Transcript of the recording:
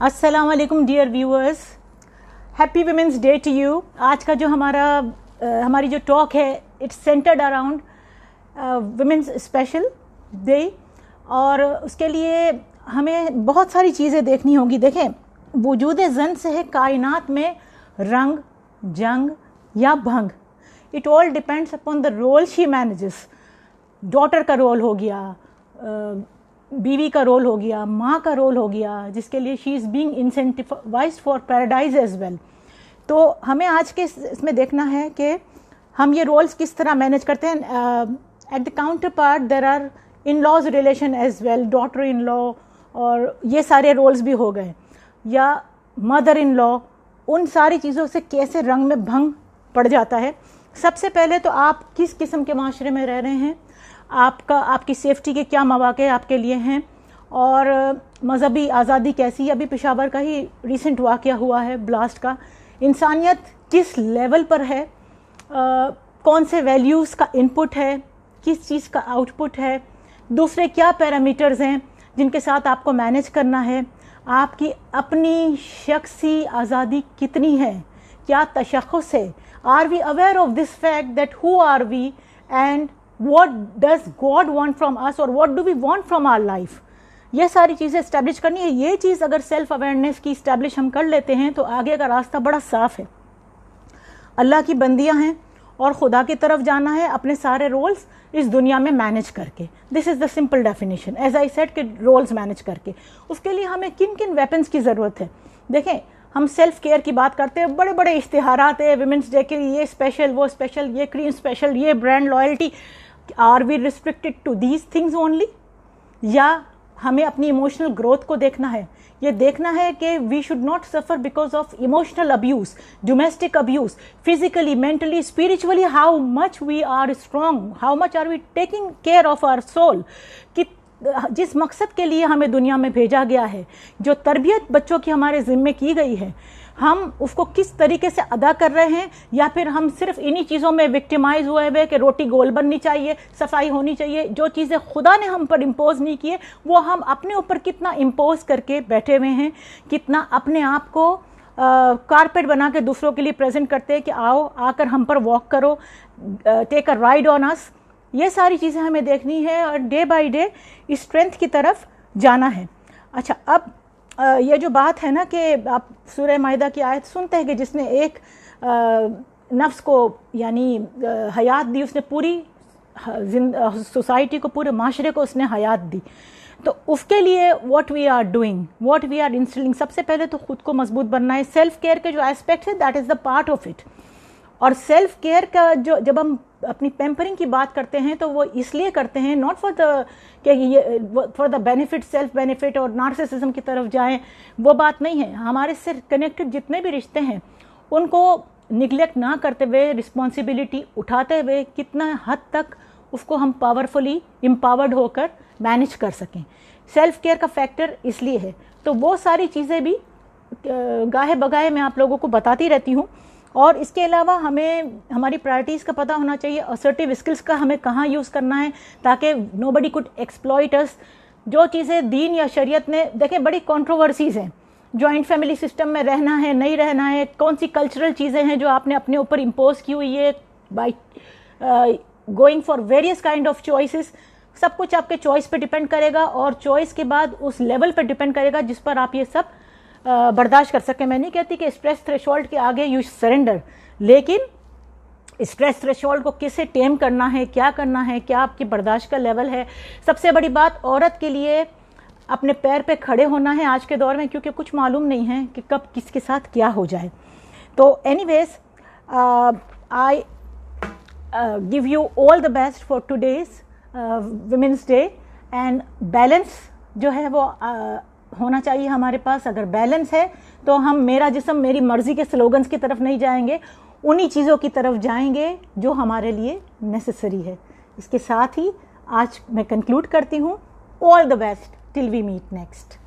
अस्सलाम वालेकुम dear viewers, happy women's day to you. आज का जो हमारी जो टॉक है it's centred around women's special day, और उसके लिए हमें बहुत सारी चीज़ें देखनी होगी। देखें, वजूद ज़न से है कायनात में रंग, जंग या भंग, it all depends upon the role she manages. Daughter का रोल हो गया, बीवी का रोल हो गया, माँ का रोल हो गया, जिसके लिए she is being incentivised for paradise as well. तो हमें आज के इसमें देखना है कि हम ये रोल्स किस तरह मैनेज करते हैं। At the counterpart there are in laws relation as well, daughter in law, और ये सारे रोल्स भी हो गए, या मदर इन लॉ। उन सारी चीज़ों से कैसे रंग में भंग पड़ जाता है। सबसे पहले तो आप किस किस्म के माशरे में रह रहे हैं, आपकी सेफ्टी के क्या मौक़े आपके लिए हैं, और मजहबी आज़ादी कैसी। अभी पेशावर का ही रिसेंट वाक़या हुआ है ब्लास्ट का। इंसानियत किस लेवल पर है, कौन से वैल्यूज़ का इनपुट है, किस चीज़ का आउटपुट है, दूसरे क्या पैरामीटर्स हैं जिनके साथ आपको मैनेज करना है, आपकी अपनी शख्सी आज़ादी कितनी है, क्या तशख़्ख़ुस है, are we aware of this fact that who are we and what does God want from us और what do we want from our life। ये सारी चीज़ें इस्टेब्लिश करनी है। ये चीज़ अगर सेल्फ अवेयरनेस की इस्टेब्लिश हम कर लेते हैं तो आगे का रास्ता बड़ा साफ है। अल्लाह की बंदियां हैं और खुदा की तरफ जाना है अपने सारे रोल्स इस दुनिया में मैनेज करके। This is the simple definition, as I said, कि रोल्स मैनेज करके। उसके लिए हमें किन किन वेपन्स की ज़रूरत है। देखें, हम सेल्फ केयर की बात करते हैं, बड़े बड़े इश्तिहारात है वुमेंस डे के, ये स्पेशल, वो स्पेशल, ये क्रीम स्पेशल, ये brand loyalty. Are we restricted to these things only, या हमें अपनी इमोशनल ग्रोथ को देखना है। ये देखना है कि we should not suffer because of emotional abuse, domestic abuse, physically, mentally, spiritually. How much we are strong, how much are we taking care of our soul. कि जिस मकसद के लिए हमें दुनिया में भेजा गया है, जो तरबियत बच्चों की हमारे ज़िम्मे की गई है, हम उसको किस तरीके से अदा कर रहे हैं, या फिर हम सिर्फ इन्हीं चीज़ों में विक्टिमाइज हुए हुए कि रोटी गोल बननी चाहिए, सफाई होनी चाहिए। जो चीज़ें खुदा ने हम पर इम्पोज नहीं किए वो हम अपने ऊपर कितना इम्पोज करके बैठे हुए हैं, कितना अपने आप को कारपेट बना के दूसरों के लिए प्रेजेंट करते हैं कि आओ आकर हम पर वॉक करो, take a ride on us. ये सारी चीज़ें हमें देखनी है और डे बाय डे स्ट्रेंथ की तरफ जाना है। अच्छा, अब ये जो बात है ना कि आप सूरह माइदा की आयत सुनते हैं कि जिसने एक नफ्स को यानी हयात दी, उसने पूरी सोसाइटी को, पूरे माशरे को उसने हयात दी। तो उसके लिए what we are doing, what we are instilling, सबसे पहले तो खुद को मजबूत बनना है। सेल्फ केयर के जो एस्पेक्ट है that is the part of it. और सेल्फ केयर का जो जब हम अपनी पैम्परिंग की बात करते हैं तो वो इसलिए करते हैं, नॉट फॉर द कि ये for the benefit, self benefit और नार्सिसिज्म की तरफ जाएं, वो बात नहीं है। हमारे से कनेक्टेड जितने भी रिश्ते हैं उनको निगलेक्ट ना करते हुए, रिस्पॉन्सिबिलिटी उठाते हुए, कितना हद तक उसको हम पावरफुली एम्पावर्ड होकर मैनेज कर सकें। सेल्फ केयर का फैक्टर इसलिए है। तो वो सारी चीज़ें भी गाहे बगाहे मैं आप लोगों को बताती रहती हूँ। और इसके अलावा हमें हमारी प्रायोरिटीज़ का पता होना चाहिए, असर्टिव स्किल्स का हमें कहाँ यूज़ करना है ताकि नोबडी कुड एक्सप्लॉइट अस। जो चीज़ें दीन या शरीयत ने, देखें, बड़ी कंट्रोवर्सीज़ हैं। जॉइंट फैमिली सिस्टम में रहना है, नहीं रहना है, कौन सी कल्चरल चीज़ें हैं जो आपने अपने ऊपर इम्पोज की हुई है by going for various kind of choices. सब कुछ आपके चॉइस पे डिपेंड करेगा और चॉइस के बाद उस लेवल पर डिपेंड करेगा जिस पर आप ये सब बर्दाश्त कर सकें। मैं नहीं कहती कि स्ट्रेस थ्रेशोल्ड के आगे यू सरेंडर, लेकिन स्ट्रेस थ्रेशोल्ड को किसे टेम करना है, क्या करना है, क्या आपकी बर्दाश्त का लेवल है। सबसे बड़ी बात, औरत के लिए अपने पैर पे खड़े होना है आज के दौर में, क्योंकि कुछ मालूम नहीं है कि कब किसके साथ क्या हो जाए। तो anyways, I give you all the best for today's women's day. And balance जो है वो होना चाहिए हमारे पास। अगर बैलेंस है तो हम मेरा जिस्म मेरी मर्ज़ी के स्लोगन्स की तरफ नहीं जाएंगे, उन्हीं चीज़ों की तरफ जाएंगे जो हमारे लिए नेसेसरी है। इसके साथ ही आज मैं कंक्लूड करती हूँ। All the best till we meet next.